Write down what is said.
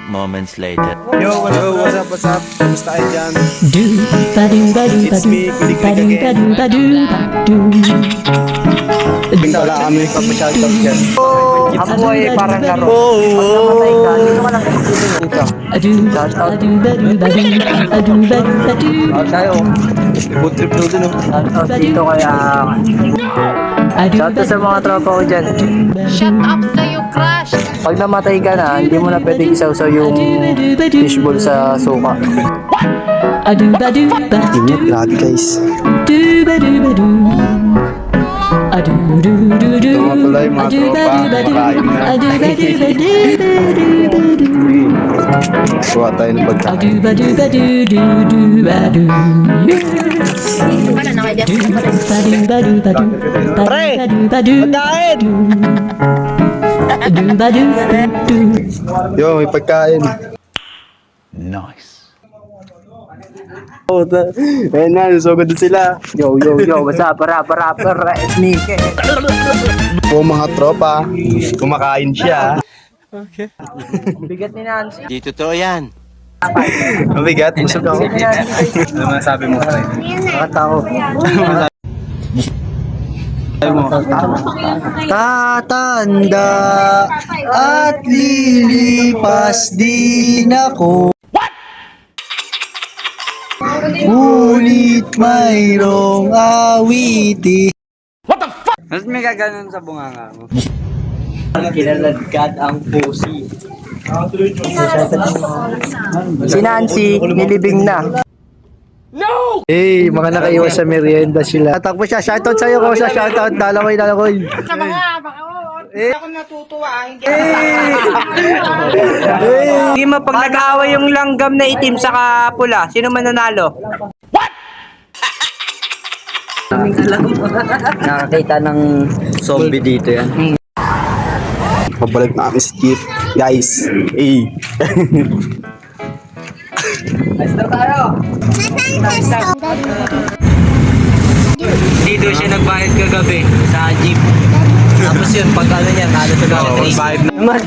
Moments later. Yo, what's up? Kumusta kayo dyan? It's me, Kulik again. Wala kami. Pag-shoutout dyan. Ang buhay parang laro. Pag namatay ka, dito ka lang dito. Shoutout. Shoutout tayo. Good trip daw dun, oh. Shoutout dito kaya... Shoutout sa mga tropa ko dyan. Shut up sa'yo, crush! Pag namatay ka na, hindi mo na pwedeng isawsaw yung fishball sa suka. Ingat lahat, guys. Mga tulay, mga tropa. Makain na. Kuha tayo ng pagkain. Pre! Pagkain! Yo, may pagkain. Nice. Oh, ayun na, nasugod na sila. Yo, what's up? Rapper, Nike. Po mga tropa, kumakain siya. Bigat ni Nancy. Di totoo yan. Mabigat, busog ako. Ano masabi mo, pre? Nakatao. Tatanda at lilipas din ako. Ngunit mayroong awiti. Mas may gaganon sa bunganga mo. Kinaladkad ang pusi. Si Nancy, nilibing na. Hey, mga nakaiwas sa merienda sila. Takbo siya, shoutout sa'yo ko sa shoutout. Dalakoy. Sa mga, baka ako natutuwa, hindi Hindi mo pag nag-aaway yung langgam na itim saka pula, sino man nanalo? What? Nakakita ng zombie dito yan. Pabalik na kami sa jeep. Guys, hey. Dito siya nagbayad kagabi sa jeep. Tapos yun, pag ano niya, talo sa gamit. Bayad na naman.